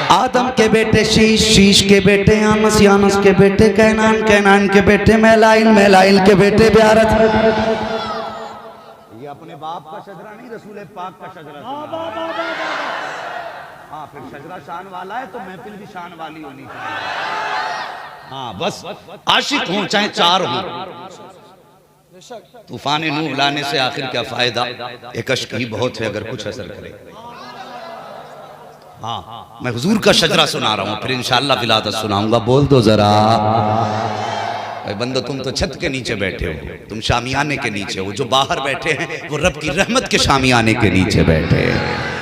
آدم کے بیٹے شیش، شیش کے بیٹے یانس، یانس کے بیٹے کینان، کینان کے بیٹے میلائل، میلائل کے بیٹے بیارت۔ یہ اپنے باپ کا شجرہ نہیں، رسول پاک کا شجرہ سنا۔ ہاں پھر شجرہ شان والا ہے تو محفل بھی شان والی ہونی چاہیے۔ ہاں بس عاشق ہوں چاہے چار ہوں۔ طوفان نوح لانے سے آخر کیا فائدہ، ایک عشق ہی بہت ہے اگر کچھ اثر کرے۔ ہاں میں حضور کا شجرہ سنا رہا ہوں، پھر انشاءاللہ ولادت سناؤں گا۔ بول دو ذرا اے بندو، تم تو چھت کے نیچے بیٹھے ہو، تم شامیانے کے نیچے ہو، جو باہر بیٹھے ہیں وہ رب کی رحمت کے شامیانے کے نیچے بیٹھے ہیں۔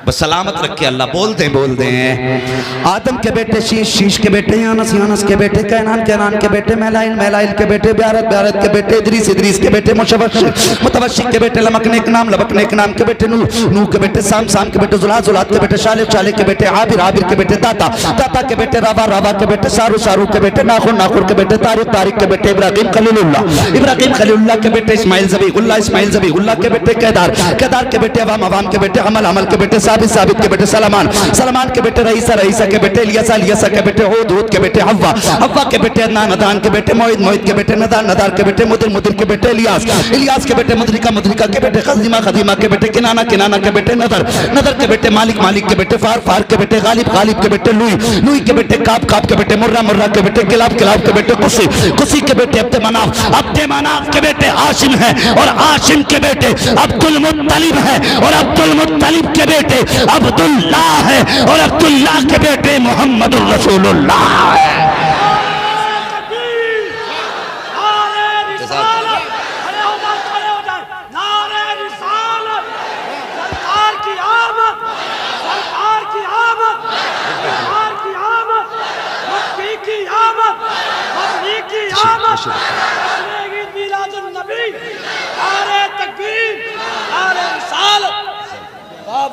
بس سلامت رکھے اللہ۔ بول دیں آدم کے بیٹے شیش، شیش کے بیٹے یانس، یانس کے بیٹے کینان، کینان کے بیٹے میلائل، میلائل کے بیٹے بیارت، بیارت کے بیٹے ادریس، ادریس کے بیٹے متوشق، متوشق کے بیٹے لمکنے نام، لمکنے نام کے بیٹے نوح، نوح کے بیٹے سام، سام کے بیٹے زلات، زلات کے بیٹے شالب، شالب کے بیٹے عابر، عابر کے بیٹے داتا، داتا کے بیٹے رابا، رابا کے بیٹے سارو، سارو کے بیٹے ناخر، ناخر کے بیٹے طارق، طارق کے بیٹے ابراہیم خلیل اللہ، ابراہیم خلیل اللہ کے بیٹے اسماعیل ذبیح اللہ، اسماعیل ذبیح اللہ کے بیٹے کیدار، کیدار کے بیٹے عوام، عوام کے بیٹے حمل، حمل کے بیٹے ثابت، ثابت کے بیٹے سلمان، سلمان کے بیٹے رئیسہ، رئیسہ کے بیٹے الیسہ، الیسہ کے بیٹے ہود، ہود کے بیٹے حوا، حوا کے بیٹے عدنان، عدنان کے بیٹے موعد، موعد کے بیٹے ندار، ندار کے بیٹے مدر، مدر کے بیٹے الیاس، الیاس کے بیٹے مدرکہ، مدرکہ کے بیٹے خزیمہ، خزیمہ کے بیٹے کنانہ، کنانہ کے بیٹے نظر، نظر کے بیٹے مالک، مالک کے بیٹے فار، فار کے بیٹے غالب، غالب کے بیٹے لوئی، لوئی کے بیٹے کعب، کعب کے بیٹے مرہ، مرہ کے بیٹے کلاب، کلاب کے بیٹے قصی، قصی کے بیٹے عبد مناف، عبد مناف کے بیٹے ہاشم ہیں اور ہاشم کے بیٹے عبد المطلب ہیں اور عبد المطلب کے بیٹے عبداللہ ہیں اور عبداللہ کے بیٹے محمد الرسول اللہ ہے۔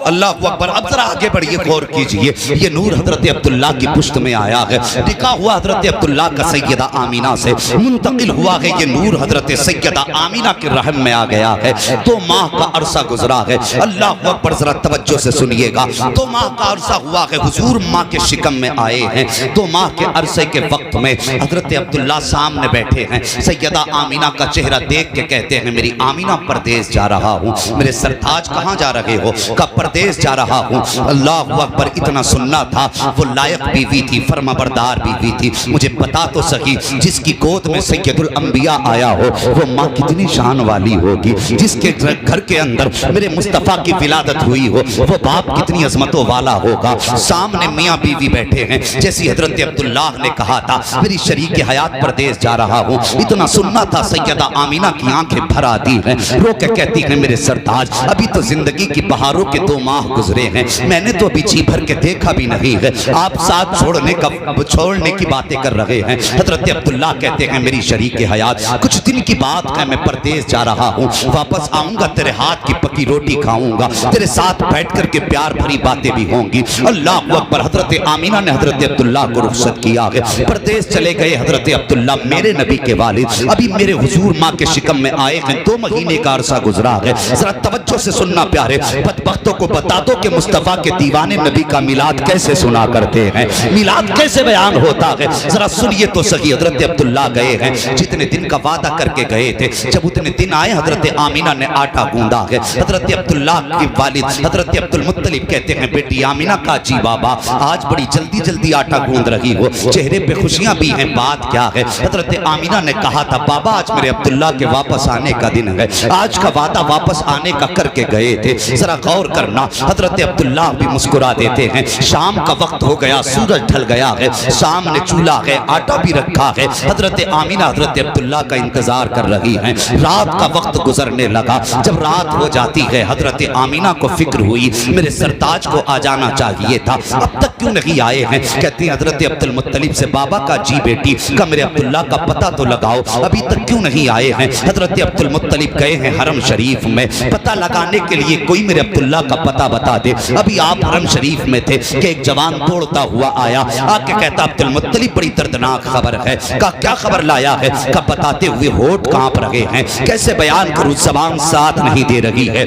اللہ اکبر۔ اب ذرا آگے بڑھئے، غور کیجئے، یہ نور حضرت عبداللہ کی پشت میں آیا ہے، نکاح ہوا حضرت عبداللہ کا سیدہ آمینہ سے، منتقل ہوا ہے یہ نور حضرت سیدہ آمینہ کے رحم میں آ گیا ہے۔ 2 ماہ کا عرصہ گزرا ہے، اللہ اکبر ذرا توجہ سے سنیے گا۔ 2 ماہ کا عرصہ ہوا ہے، حضور ماں کے شکم میں آئے ہیں۔ 2 ماہ کے عرصے کے وقت میں حضرت عبداللہ سامنے بیٹھے ہیں، سیدہ آمینہ کا چہرہ دیکھ کے کہتے ہیں میری آمینہ پردیس جا رہا ہوں۔ میرے سرتاج کہاں جا رہے ہو؟ کہ پردیس جا رہا ہوں۔ اللہ اکبر، اتنا سننا تھا، وہ لائق بیوی تھی، فرما بردار بیوی تھی۔ مجھے بتا تو سکی، جس کی گود میں سید الانبیاء آیا ہو وہ ماں کتنی شان والی ہوگی، جس کے گھر کے اندر میرے مصطفیٰ کی ولادت ہوئی ہو وہ باپ کتنی عظمتوں والا ہوگا۔ سامنے میاں بیوی بیٹھے ہیں، جیسی حضرت عبداللہ نے کہا تھا میری شریک حیات پردیس جا رہا ہوں، اتنا سننا تھا، سیدہ آمینہ کی آنکھیں بھر آتی ہیں، رو کے کہتی ہیں میرے سرتاج ابھی تو زندگی کی بہاروں کے 2 ماہ گزرے ہیں، میں نے تو ابھی جی بھر کے دیکھا بھی نہیں ہے، آپ ساتھ چھوڑنے کی باتیں کر رہے ہیں۔ حضرت عبداللہ کہتے ہیں میری شریک حیات کچھ دن کی بات ہے، میں پردیس جا رہا ہوں، واپس آؤں گا تیرے ہاتھ کی پکی روٹی کھاؤں گا، تیرے ساتھ بیٹھ کر کے پیار بھری باتیں بھی ہوں گی۔ اللہ اکبر۔ حضرت آمینہ نے حضرت عبداللہ کو رخصت کیا ہے، پردیس چلے گئے حضرت عبداللہ، میرے نبی کے والد ابھی میرے حضور ماں کے شکم میں آئے ہیں، 2 مہینے کا عرصہ گزرا ہے۔ ذرا توجہ سے سننا پیارے، بدبختوں کو بتا دو کہ مصطفیٰ کے دیوانے نبی کا میلاد کیسے سنا کرتے ہیں، میلاد کیسے بیان ہوتا ہے، ذرا سنیے تو صحیح۔ حضرت عبداللہ گئے ہیں، جتنے دن کا وعدہ کر کے گئے تھے، جب اتنے دن آئے حضرت آمینہ نے آٹا گوندا ہے۔ حضرت عبداللہ کی والد حضرت عبدالمطلب کہتے ہیں بیٹی آمینہ کا جی بابا آج بڑی جلدی جلدی آٹا گوند رہی ہو، چہرے پہ خوشیاں بھی ہیں، بات کیا ہے؟ حضرت آمینہ نے کہا تھا بابا آج میرے عبداللہ کے واپس آنے کا دن ہے، آج کا وعدہ واپس آنے کا کر کے گئے تھے، ذرا غور کرنا۔ حضرت عبداللہ بھی مسکرا دیتے ہیں، شام کا وقت ہو گیا، سورج ڈھل گیا ہے، سامنے چولہا ہے، آٹا بھی رکھا ہے، حضرت آمینہ حضرت عبداللہ کا انتظار کر رہی ہیں۔ رات کا وقت گزرنے لگا، جب رات ہو جاتی ہے حضرت آمینہ کو فکر ہوئی میرے سرتاج کو آ جانا چاہیے تھا، اب تک کیوں نہیں آئے ہیں؟ کہتی ہیں حضرت عبدالمطلب سے بابا کا جی بیٹی کا میرے عبداللہ کا پتہ تو لگاؤ، ابھی تک کیوں نہیں آئے ہیں؟ حضرت عبدالمطلب گئے ہیں حرم شریف میں، پتہ لگانے کے لیے کوئی میرے عبداللہ کا پتہ پتہ بتا دے۔ ابھی آپ حرم شریف میں تھے کہ ایک جوان دوڑتا ہوا آیا، آ کے کہتا عبد المطلب بڑی دردناک خبر ہے۔ کہا کیا خبر لایا ہے؟ کہا بتاتے ہوئے ہونٹ کانپ رہے ہیں، کیسے بیان کروں، زبان ساتھ نہیں دے رہی ہے۔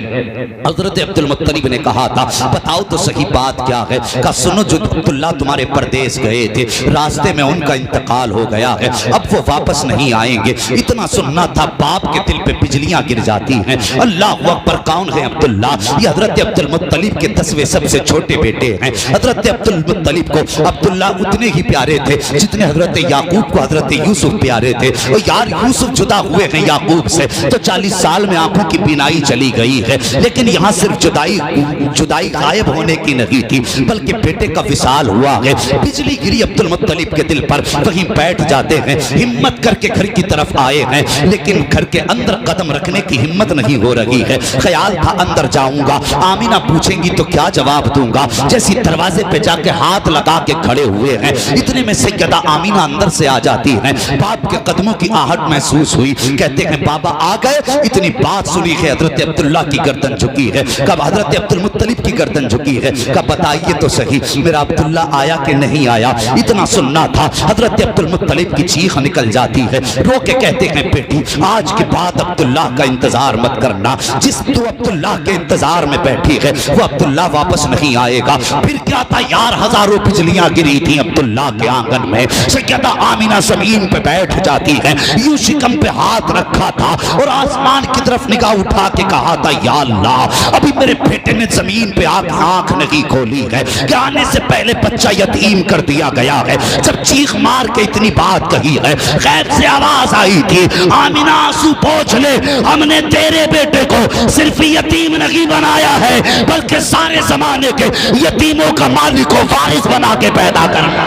حضرت عبد المطلب نے کہا تھا بتاؤ تو صحیح بات کیا ہے؟ کہا سنو، جو عبداللہ تمہارے پردیس گئے تھے، راستے میں ان کا انتقال ہو گیا ہے، اب وہ واپس نہیں آئیں گے۔ اتنا سننا تھا، باپ کے دل پہ بجلیاں گر جاتی ہیں۔ اللہ اکبر، کون ہے عبداللہ؟ یہ حضرت عبد المطلب کے 10ویں سب سے چھوٹے بیٹے ہیں۔ حضرت عبد المطلب کو عبداللہ اتنے ہی پیارے تھے جتنے حضرت یعقوب کو حضرت یوسف پیارے تھے۔ اور یار یوسف جدا ہوئے ہیں یعقوب سے تو 40 سال میں آنکھوں کی بینائی چلی گئی ہے، لیکن یہاں صرف جدائی غائب ہونے کی نہیں تھی، بلکہ بیٹے کا وصال ہوا ہے۔ بجلی گری عبد المطلب کے دل پر، وہیں بیٹھ جاتے ہیں، ہمت کر کے گھر کی طرف آئے ہیں، لیکن گھر کے اندر قدم رکھنے کی ہمت نہیں ہو رہی ہے۔ خیال تھا اندر جاؤں گا، آمینہ پوچھیں گی تو کیا جواب دوں گا۔ جیسی دروازے پہ جا کے ہاتھ لگا کے کھڑے ہوئے ہیں، اتنے میں سیدہ آمینہ اندر سے آ جاتی ہیں۔ باپ کے قدموں کی آہٹ محسوس ہوئی، کہتے ہیں بابا آ گئے۔ اتنی بات سنی ہے حضرت عبداللہ کی گردن جھکی ہے۔ کب حضرت عبد المطلب کی گردن جھکی ہے۔ کب بتائیے تو صحیح میرا عبداللہ آیا کہ نہیں آیا؟ اتنا سننا تھا، حضرت عبد المطلب کی چیخ نکل جاتی ہے، رو کے کہتے ہیں بیٹی آج کے بعد عبداللہ کا انتظار مت کرنا، جس تو عبداللہ کے انتظار میں بیٹھی ہے وہ عبداللہ واپس نہیں آئے گا۔ پھر کیا تھا یار، ہزاروں بجلیاں گری تھیں عبداللہ کے آنگن میں۔ سیدہ آمینہ زمین پہ بیٹھ جاتی ہے، یوں شکم پہ ہاتھ رکھا تھا اور آسمان کی طرف نگاہ اٹھا کے کہا تھا یا اللہ ابھی میرے بیٹے نے زمین پہ آنکھ نہیں کھولی ہے کہ آنے سے پہلے بچہ یتیم کر دیا گیا ہے۔ جب چیخ مار کے اتنی بات کہی ہے، غیب سے آواز آئی تھی آمینہ آنسو پوچھ لے، ہم نے تیرے بیٹے کو صرف یتیم نہیں بنایا ہے بلکہ سارے زمانے کے یتیموں کا مالک و وارث بنا کے پیدا کرنا۔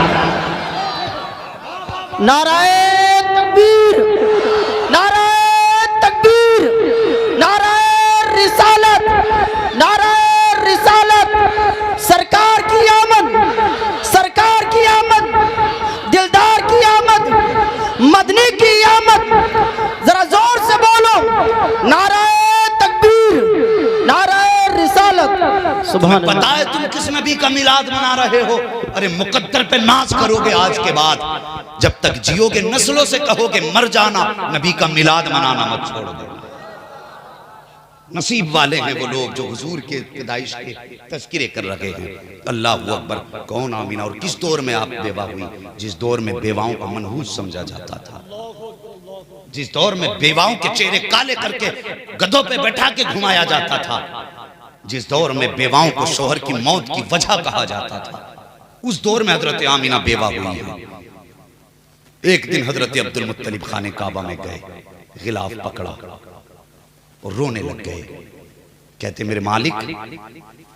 نعرہ تکبیر، نعرہ تکبیر، نعرہ رسالت، نعرہ رسالت، سرکار کی آمد، سرکار کی آمد، دلدار کی آمد، مدنی کی آمد، ذرا زور سے بولو نعرہ تکبیر، نعرہ رسالت۔ سبحان اللہ۔ پتہ ہے تم کس نبی کا میلاد منا رہے ہو؟ ارے مقدر پہ ناز کرو گے آج کے بعد، جب تک جیو گے نسلوں سے کہو گے مر جانا، نبی کا میلاد منانا مت چھوڑ دو۔ نصیب والے ہیں وہ لوگ جو حضور کے پیدائش کے تذکرے کر رہے ہیں۔ اللہ اکبر، کون آمینہ؟ اور کس دور میں آپ بیوہ ہوئی؟ جس دور میں بیواؤں کو منحوس سمجھا جاتا تھا، جس دور میں بیواؤں کے چہرے کالے کر کے گدھوں پہ بیٹھا کے گھمایا جاتا تھا، جس دور میں بیواؤں کو شوہر کی موت کی وجہ کہا جاتا تھا، اس دور میں حضرت آمینہ بیوہ ہوئی ہے۔ ایک دن حضرت عبد المطلب خانہ کعبہ میں گئے، غلاف پکڑا اور رونے لگ گئے، کہتے میرے مالک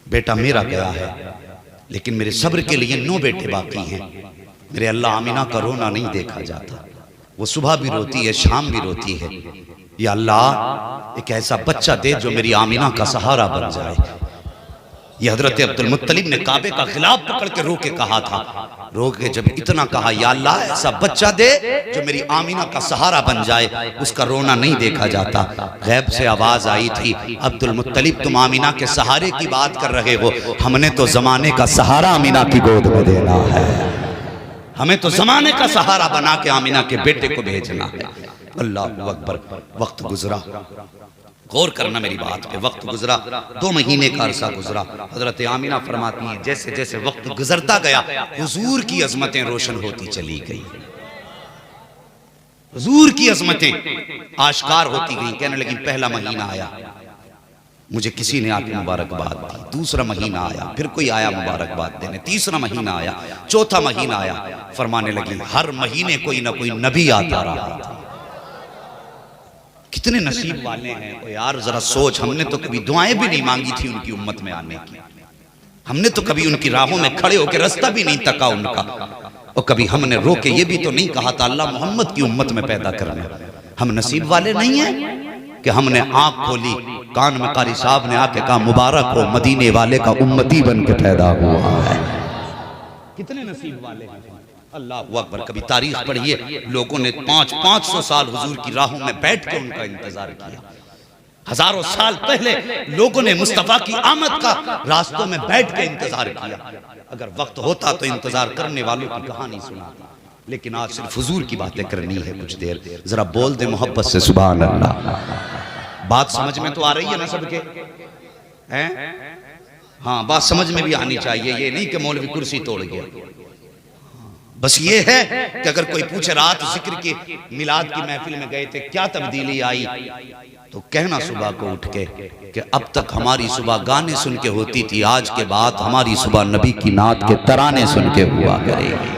بیٹا میرا گیا ہے لیکن میرے صبر کے لیے 9 بیٹے باقی ہیں۔ میرے اللہ آمینہ کا رونا نہیں دیکھا جاتا، وہ صبح بھی روتی ہے شام بھی روتی ہے۔ یا اللہ ایک ایسا بچہ دے جو میری آمینہ کا سہارا بن جائے۔ یہ حضرت عبد المطلب نے کعبے کا غلاف پکڑ کے رو کے کہا تھا، رو کے جب اتنا کہا یا اللہ ایسا بچہ دے جو میری آمینہ کا سہارا بن جائے، اس کا رونا نہیں دیکھا جاتا۔ غیب سے آواز آئی تھی عبد المطلب تم آمینہ کے سہارے کی بات کر رہے ہو، ہم نے تو زمانے کا سہارا آمینہ کی گود میں دینا ہے، ہمیں تو زمانے کا سہارا بنا کے آمینہ کے بیٹے کو بھیجنا ہے۔ اللہ اکبر، وقت گزرا، غور کرنا میری بات پہ، وقت گزرا، 2 مہینے کا عرصہ گزرا۔ حضرت آمینہ فرماتی ہیں جیسے جیسے وقت گزرتا گیا حضور کی عظمتیں روشن ہوتی چلی گئی، حضور کی عظمتیں آشکار ہوتی گئیں۔ کہنے لگیں پہلا مہینہ آیا، مجھے کسی نے آکے مبارکباد دی، دوسرا مہینہ آیا، پھر کوئی آیا مبارکباد دینے، تیسرا مہینہ آیا، چوتھا مہینہ آیا، فرمانے لگیں ہر مہینے کوئی نہ کوئی نبی آتا رہا تھا۔ کتنے نصیب والے ہیں یار، ذرا سوچ، ہم نے تو کبھی دعائیں بھی نہیں مانگی تھی ان کی امت میں آنے کی، ہم نے تو کبھی ان کی راہوں میں کھڑے ہو کے رستہ بھی نہیں تکا ان کا، اور کبھی ہم نے رو کے یہ بھی تو نہیں کہا تھا اللہ محمد کی امت میں پیدا کرنا۔ ہم نصیب والے نہیں ہیں کہ ہم نے آنکھ کھولی، کان میں قاری صاحب نے آ کے کہا مبارک ہو مدینے والے کا امتی بن کے پیدا ہوا ہے۔ کتنے نصیب والے ہیں اللہ اکبر۔ کبھی تاریخ پڑھیے، لوگوں نے 500 سال حضور کی راہوں میں بیٹھ کے ان کا انتظار کیا، ہزاروں سال پہلے لوگوں نے مصطفیٰ کی آمد کا راستوں میں بیٹھ کے انتظار کیا. اگر وقت ہوتا تو انتظار کرنے والوں کی کہانی سناتا، لیکن آج صرف حضور کی باتیں کرنی ہے کچھ دیر. ذرا بول دے محبت سے سبحان اللہ. بات سمجھ میں تو آ رہی ہے نا سب کے؟ ہاں بات سمجھ میں بھی آنی چاہیے. یہ نہیں کہ مولوی کرسی توڑ گیا. بس یہ ہے کہ اگر کوئی پوچھے رات ذکر کی میلاد کی محفل میں گئے تھے کیا تبدیلی آئی، تو کہنا صبح کو اٹھ کے کہ اب تک ہماری صبح گانے سن کے ہوتی تھی، آج کے بعد ہماری صبح نبی کی نعت کے ترانے سن کے ہوا کرے گی.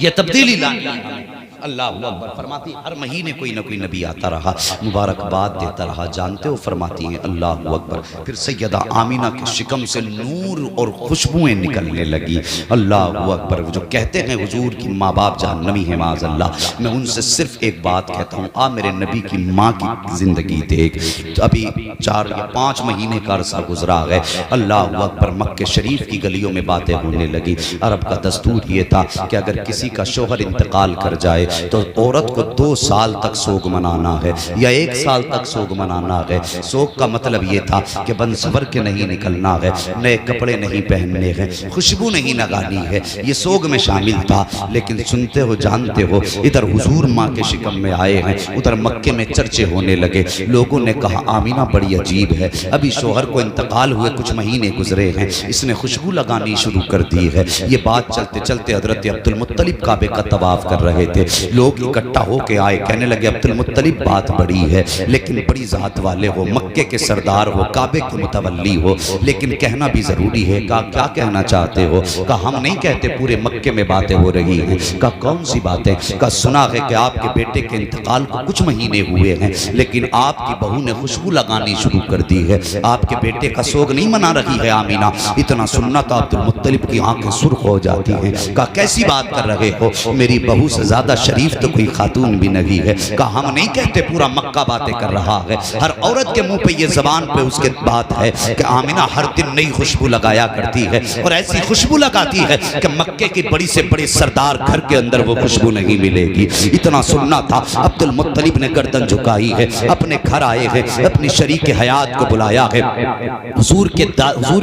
یہ تبدیلی لانی ہے. اللہ اکبر. فرماتی ہر مہینے کوئی نہ کوئی نبی آتا رہا، مبارکباد دیتا رہا. جانتے ہو فرماتی ہیں اللہ اکبر. پھر سیدہ آمینہ کے شکم سے نور اور خوشبوئیں نکلنے لگی. اللہ اکبر. جو کہتے ہیں حضور کی ماں باپ جہنمی ہیں معاذ اللہ، میں ان سے صرف ایک بات کہتا ہوں، آ میرے نبی کی ماں کی زندگی دیکھ. ابھی 4 یا 5 مہینے کا عرصہ گزرا ہے. اللہ اکبر. مکہ شریف کی گلیوں میں باتیں ہونے لگی. عرب کا دستور یہ تھا کہ اگر کسی کا شوہر انتقال کر جائے تو عورت کو 2 سال تک سوگ منانا ہے یا 1 سال تک سوگ منانا ہے. سوگ کا مطلب یہ تھا کہ بن سور کے نہیں نکلنا ہے، نئے کپڑے نہیں پہننے ہیں، خوشبو نہیں لگانی ہے. یہ سوگ میں شامل تھا. لیکن سنتے ہو جانتے ہو، ادھر حضور ماں کے شکم میں آئے ہیں، ادھر مکے میں چرچے ہونے لگے. لوگوں نے کہا آمینہ بڑی عجیب ہے، ابھی شوہر کو انتقال ہوئے کچھ مہینے گزرے ہیں، اس نے خوشبو لگانی شروع کر دی ہے. یہ بات چلتے چلتے حضرت عبد المطلب کعبے کا طواف کر رہے تھے. لوگ اکٹھا ہو کے آئے، کہنے لگے عبد المطلب بات بڑی ہے، لیکن بڑی ذات والے ہو، مکے کے سردار ہو، کعبے کے متولی ہو، لیکن کہنا بھی ضروری ہے. کہا کیا کہنا چاہتے ہو؟ کہا ہم نہیں کہتے، پورے مکے میں باتیں ہو رہی ہیں. کہا کون سی باتیں؟ کہا سنا ہے کہ آپ کے بیٹے کے انتقال کو کچھ مہینے ہوئے ہیں، لیکن آپ کی بہو نے خوشبو لگانی شروع کر دی ہے. آپ کے بیٹے کا سوگ نہیں منا رہی ہے آمینہ. اتنا سننا تھا عبد المطلب کی آنکھیں سرخ ہو جاتی ہیں. کہا کیسی بات کر رہے ہو؟ میری بہو سے زیادہ شریف تو کوئی خاتون بھی نہیں ہے. کہا ہم نہیں کہتے، پورا مکہ باتیں کر رہا ہے. ہر عورت کے منہ پہ یہ زبان پہ اس کے بات ہے کہ آمینہ ہر دن نئی خوشبو لگایا کرتی ہے، اور ایسی خوشبو لگاتی ہے کہ مکے کی بڑی سے بڑی سردار گھر کے اندر وہ خوشبو نہیں ملے گی. اتنا سننا تھا. عبد المطلب نے گردن جھکائی ہے، اپنے گھر آئے ہیں، اپنی شریک حیات کو بلایا ہے. حضور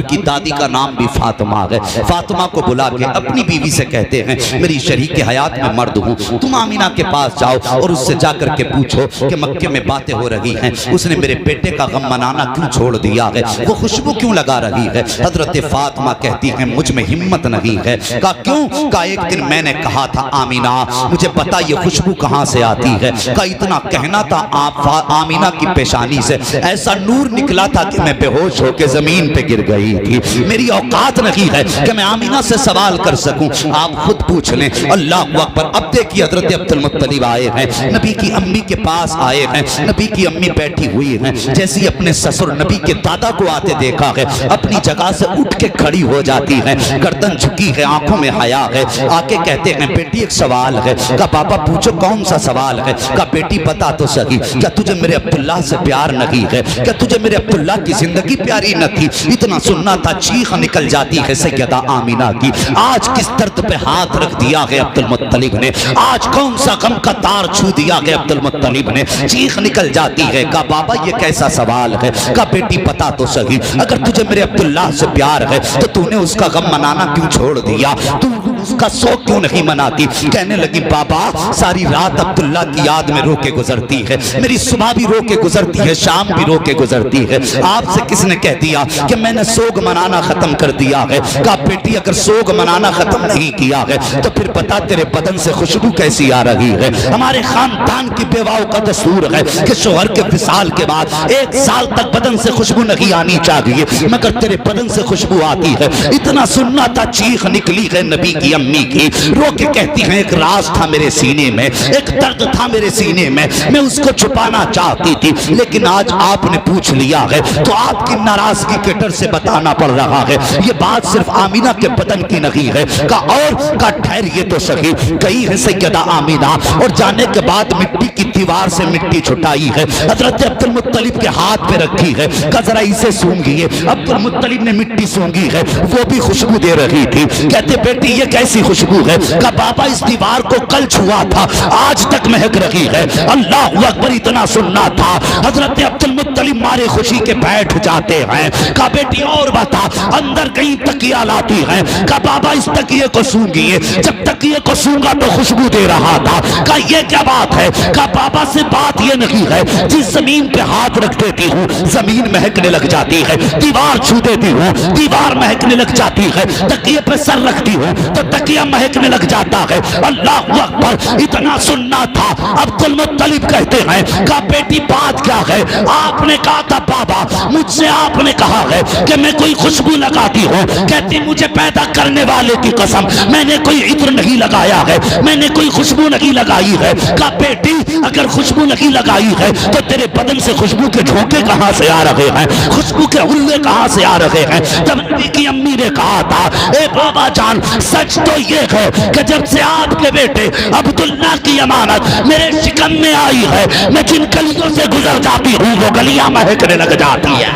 کی دادی کا نام بھی فاطمہ ہے. فاطمہ کو بلا کے اپنی بیوی سے کہتے ہیں میری شریک حیات میں مرد ہوں، تم آمینہ کے پاس جاؤ اور اس سے جا کر کے پوچھو کہ مکے میں باتیں ہو رہی ہیں، اس نے میرے بیٹے کا غم منانا کیوں چھوڑ دیا ہے، وہ خوشبو کیوں لگا رہی ہے. حضرت فاطمہ کہتی ہیں مجھ میں ہمت نہیں ہے. کہا کیوں؟ کہا ایک دن میں نے کہا تھا آمینہ مجھے پتا یہ خوشبو کہاں سے آتی ہے. کہا اتنا کہنا تھا آمینہ کی پیشانی سے ایسا نور نکلا تھا کہ میں بے ہوش ہو کے زمین پہ گر گئی تھی. میری اوقات نہیں ہے کہ میں آمینہ سے سوال کر سکوں، آپ خود پوچھ لیں. اللہ اکبر. اب دیکھیے حضرت عبد المطلب آئے ہیں، نبی کی امی کے پاس آئے ہیں. نبی کی امی بیٹھی ہوئی ہیں، جیسی اپنے سسر نبی کے دادا کو آتے دیکھا ہے اپنی جگہ سے اٹھ کے کھڑی ہو جاتی ہیں، گردن جھکی ہے، آنکھوں میں حیا ہے. آکے کہتے ہیں بیٹی ایک سوال ہے. کہا بابا پوچھو کون سا سوال ہے؟ کہا بیٹی بتا تو صحیح، کیا تجھے میرے عبداللہ سے پیار نہیں ہے؟ کیا تجھے میرے عبداللہ کی زندگی پیاری نہ تھی؟ اتنا سننا تھا. چیخ نکل جاتی ہے سیدہ آمینہ کی. آج کس درد پہ ہاتھ رکھ دیا ہے عبد المطلب نے، آج کون سا غم کا تار چھو دیا ہے عبد المطلب نے. چیخ نکل جاتی ہے. کہا بابا یہ کیسا سوال ہے؟ کہا بیٹی پتا تو صحیح، اگر تجھے میرے عبداللہ سے پیار ہے تو تو نے اس کا غم منانا کیوں چھوڑ دیا؟ تو اس کا سوگ کیوں نہیں مناتی؟ کہنے لگی بابا ساری رات عبداللہ کی یاد میں رو کے گزرتی ہے، میری صبح بھی رو کے گزرتی ہے، شام بھی رو کے گزرتی ہے. آپ سے کس نے کہہ دیا کہ میں نے سوگ منانا ختم کر دیا ہے؟ کہا بیٹی اگر سوگ منانا ختم نہیں کیا ہے تو پھر بتا تیرے بدن سے خوشبو کیسی آ رہی ہے؟ ہمارے خاندان کی بیواؤں کا دستور ہے کہ شوہر کے وصال کے بعد 1 سال تک بدن سے خوشبو نہیں آنی چاہیے، مگر تیرے بدن سے خوشبو آتی ہے. اتنا سننا تھا. چیخ نکلی ہے نبی کی امی کی. رو کے کہتی ہیں ایک راز تھا میرے سینے میں، ایک درد تھا میرے سینے میں اس کو چھپانا چاہتی تھی، لیکن آج آپ نے پوچھ لیا ہے تو آپ کی ناراضگی کے ڈر سے بتانا پڑ رہا ہے. یہ بات صرف آمینہ کے بدن کی نہیں ہے. کہا ٹھہریے تو صحیح. گئی ہے سیدہ آمینہ اور جانے کے بعد مٹی کی دیوار سے مٹی چھٹائی ہے، حضرت عبد المطلب کے ہاتھ پہ رکھی ہے. کہا ذرا اسے سونگیے. عبد المطلب نے مٹی سونگی ہے، وہ بھی خوشبو دے رہی تھی. کہتے بیٹی یہ کیسی کیسی خوشبو ہے، کہا بابا اس دیوار کو کل چھوا تھا آج تک مہک رہی ہے۔ اللہ اکبر، اتنا سننا تھا۔ حضرت عبد المطلب مارے خوشی کے بیٹھ جاتے ہیں۔ کہا بیٹی اور بتا، اندر کہیں تکیہ لاتی ہیں؟ کہا بابا اس تکیے کو سونگی ہے، جب تکیے کو سونگا تو خوشبو دے رہا تھا۔ کہا یہ کیا بات ہے؟ کہا بابا سے بات یہ نہیں ہے، جس زمین پہ ہاتھ رکھ دیتی ہوں زمین مہکنے لگ جاتی ہے، دیوار چھو دیتی ہوں دیوار مہکنے لگ جاتی ہے، تکیے پہ سر رکھتی ہوں تو تکیہ مہکنے لگ جاتا ہے۔ اللہ اکبر، اتنا سننا تھا۔ عبد المطلب کہتے ہیں کہا بیٹی بات کیا ہے؟ آپ نے کہا تھا بابا مجھ سے آپ نے کہا ہے کہ میں کوئی خوشبو لگاتی ہوں، کہتی مجھے پیدا کرنے والے کی قسم میں نے کوئی عطر نہیں لگایا ہے، میں نے کوئی خوشبو نہیں لگائی ہے۔ کہا بیٹی اگر خوشبو نہیں لگائی ہے تو تیرے بدن سے خوشبو کے جھونکے کہاں سے آ رہے ہیں، خوشبو کے حلے کہاں سے آ رہے ہیں؟ تب نبی کی امی نے کہا تھا اے بابا جان سچ تو یہ ہے کہ جب سے آپ کے بیٹے عبداللہ کی امانت میرے شکم میں آئی ہے، میں جن گلیوں سے گزر جاتی ہوں وہ گلیاں مہکنے لگ جاتی ہیں۔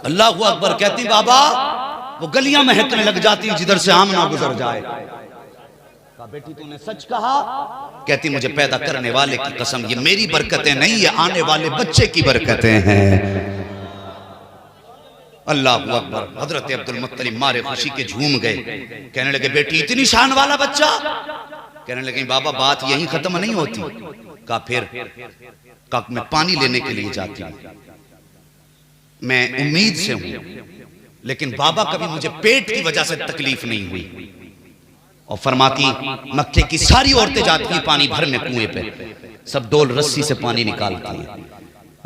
اللہ اکبر، کہتی بابا وہ گلیاں مہکنے لگ جاتی جدھر سے آمنہ گزر جائے۔ کہا بیٹی تو نے سچ کہا؟ کہتی مجھے پیدا کرنے والے کی قسم یہ میری برکتیں نہیں، یہ آنے والے بچے کی برکتیں ہیں۔ اللہ اکبر، حضرت عبد المطلب مارے خوشی کے جھوم گئے، کہنے لگے بیٹی اتنی شان والا بچہ؟ کہنے لگے بابا بات یہی ختم نہیں ہوتی۔ کہا پھر؟ کہا میں پانی لینے کے لیے جاتی ہوں، میں امید سے ہوں، لیکن بابا کبھی مجھے پیٹ کی وجہ سے تکلیف نہیں ہوئی۔ اور فرماتی مکے کی ساری عورتیں جاتی ہیں پانی بھرنے کنویں پہ، سب ڈول رسی سے پانی نکالتی ہیں۔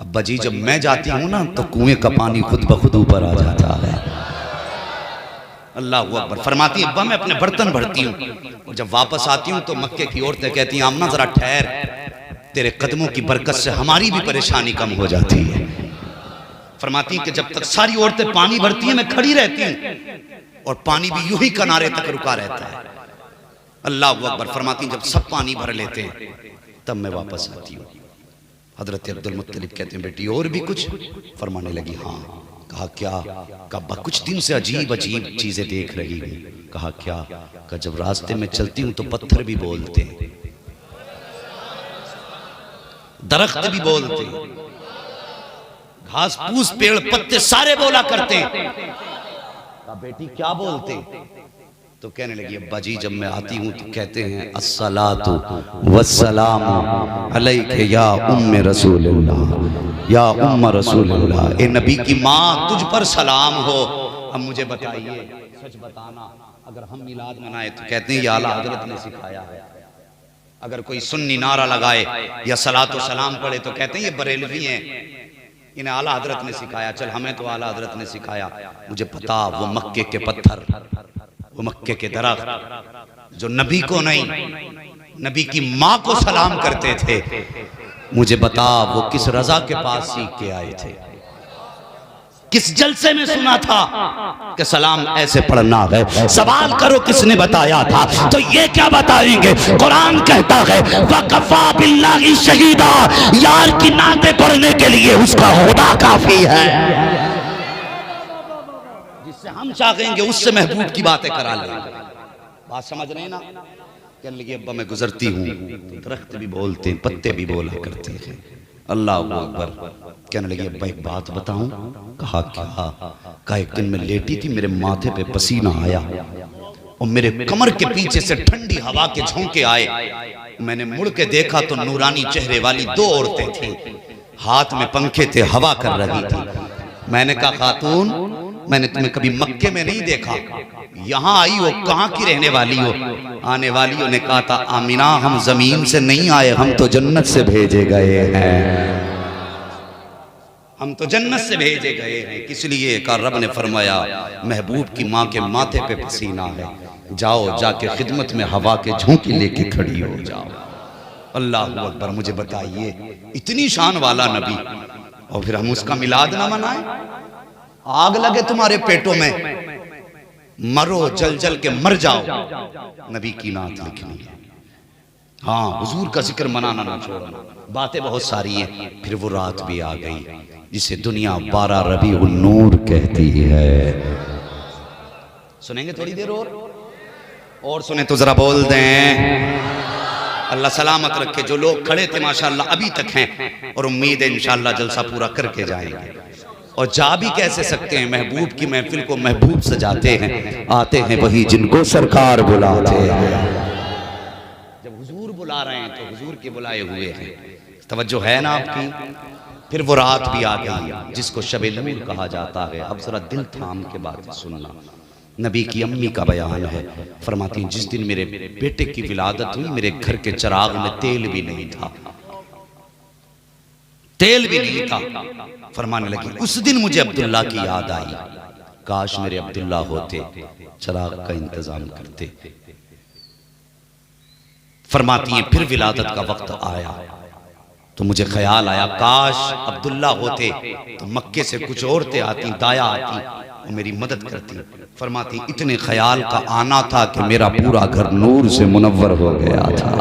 ابا جی جب میں جاتی ہوں نا تو کنویں کا پانی خود بخود اوپر آ جاتا ہے۔ اللہ اکبر، فرماتی ابا میں اپنے برتن بھرتی ہوں، اور جب واپس آتی ہوں تو مکے کی عورتیں کہتی ہیں آمنہ ذرا ٹھہر، تیرے قدموں کی برکت سے ہماری بھی پریشانی کم ہو جاتی ہے۔ فرماتی ہیں کہ جب تک ساری عورتیں پانی بھرتی ہیں میں کھڑی رہتی ہوں اور پانی بھی یوں ہی کنارے تک رکا رہتا ہے۔ اللہ اکبر، فرماتی ہیں جب سب پانی بھر لیتے ہیں تب میں واپس آتی ہوں۔ حضرت عبد المطلب کہتے ہیں بیٹی اور بھی کچھ؟ فرمانے لگی ہاں۔ کہا کیا؟ کہا کچھ دن سے عجیب عجیب چیزیں دیکھ رہی ہوں۔ کہا کیا؟ کہا جب راستے میں چلتی ہوں تو پتھر بھی بولتے ہیں، درخت بھی بولتے ہیں، گھاس پھوس پیڑ پتے سارے بولا کرتے ہیں۔ کہا بیٹی کیا بولتے ہیں؟ تو کہنے لگی ابا جی جب میں آتی ہوں تو کہتے ہیں الصلاۃ والسلام علیک یا ام رسول اللہ، یا ام رسول اللہ، اے نبی کی ماں تجھ پر سلام ہو۔ اب مجھے بتائیے سچ بتانا، اگر ہم میلاد منائے تو کہتے ہیں یہ اعلیٰ حضرت نے سکھایا ہے، اگر کوئی سنی نعرہ لگائے یا صلاۃ و سلام پڑھے تو کہتے ہیں یہ بریلوی ہیں، انہیں اعلیٰ حضرت نے سکھایا۔ چل ہمیں تو اعلیٰ حضرت نے سکھایا، مجھے پتا وہ مکے کے پتھر، وہ مکے کے درخت جو نبی کو نہیں نبی کی ماں کو سلام کرتے تھے، مجھے بتا وہ کس رضا کے پاس سیکھ کے آئے تھے، کس جلسے میں سنا تھا کہ سلام ایسے پڑھنا ہے؟ سوال کرو کس نے بتایا تھا؟ تو یہ کیا بتائیں گے؟ قرآن کہتا ہے وَقَفَا بِاللَّهِ شَهِيدًا، یار کی نعتیں پڑھنے کے لیے اس کا ہونا کافی ہے۔ جس سے ہم چاہیں گے اس سے محبوب کی باتیں کرا لیں۔ بات سمجھ رہے ہیں نا؟ کہنے لگے ابا میں گزرتی ہوں درخت بھی بولتے ہیں پتے بھی بولا کرتے ہیں۔ اللہ اکبر، کہنے لگے ابا ایک بات بتاؤں؟ کہا کیا؟ کہا ایک دن میں لیٹی تھی میرے ماتھے پہ پسینہ آیا اور میرے کمر کے پیچھے سے ٹھنڈی ہوا کے جھونکے آئے، میں نے مڑ کے دیکھا تو نورانی چہرے والی دو عورتیں تھیں، ہاتھ میں پنکھے تھے، ہوا کر رہی تھی۔ میں نے کہا خاتون میں نے تمہیں کبھی مکے میں نہیں دیکھا، یہاں آئی ہو کہاں کی رہنے والی ہو؟ آنے والیوں نے کہا تھا آمینہ ہم زمین سے نہیں آئے، ہم تو جنت سے بھیجے گئے ہیں، ہم تو جنت سے بھیجے گئے ہیں۔ کس لیے؟ کہا رب نے فرمایا محبوب کی ماں کے ماتھے پہ پسینہ ہے، جاؤ جا کے خدمت میں ہوا کے جھونکی لے کے کھڑی ہو جاؤ۔ اللہ اکبر، مجھے بتائیے اتنی شان والا نبی اور پھر ہم اس کا میلاد نہ منائیں؟ آگ لگے تمہارے پیٹوں میں، مرو جل جل کے مر جاؤ، نبی کی نعت لکھنی ہے۔ ہاں حضور کا ذکر منانا نہ چھوڑنا. باتیں بہت ساری ہیں. پھر وہ رات بھی آ گئی جسے دنیا 12 ربیع النور کہتی ہے. سنیں گے تھوڑی دیر اور سنیں تو ذرا بول دیں. اللہ سلامت رکھے. جو لوگ کھڑے تھے ماشاءاللہ ابھی تک ہیں اور امید ہے انشاءاللہ جلسہ پورا کر کے جائیں گے. اور جا بھی کیسے سکتے ہیں؟ محبوب کی محفل کو محبوب سجاتے ہیں. آتے ہیں وہی جن کو سرکار بلاتے ہیں. جب حضور بلا رہے ہیں تو حضور کے بلائے ہوئے ہیں. توجہ ہے نا آپ کی؟ پھر وہ رات بھی آ گئی جس کو شب نور کہا جاتا ہے. اب ذرا دل تھام کے بات سننا. نبی کی امی کا بیان ہے. فرماتی ہیں جس دن میرے بیٹے کی ولادت ہوئی میرے گھر کے چراغ میں تیل بھی نہیں تھا. تیل بھی نہیں تھا. فرمانے لگی اس دن مجھے عبداللہ کی یاد آئی. کاش میرے عبداللہ ہوتے چراغ کا انتظام کرتے. فرماتی ہیں پھر ولادت کا وقت آیا تو مجھے خیال آیا کاش عبداللہ ہوتے تو مکے سے کچھ عورتیں آتی دایا آتی اور میری مدد کرتی. فرماتی اتنے خیال کا آنا تھا کہ میرا پورا گھر نور سے منور ہو گیا تھا.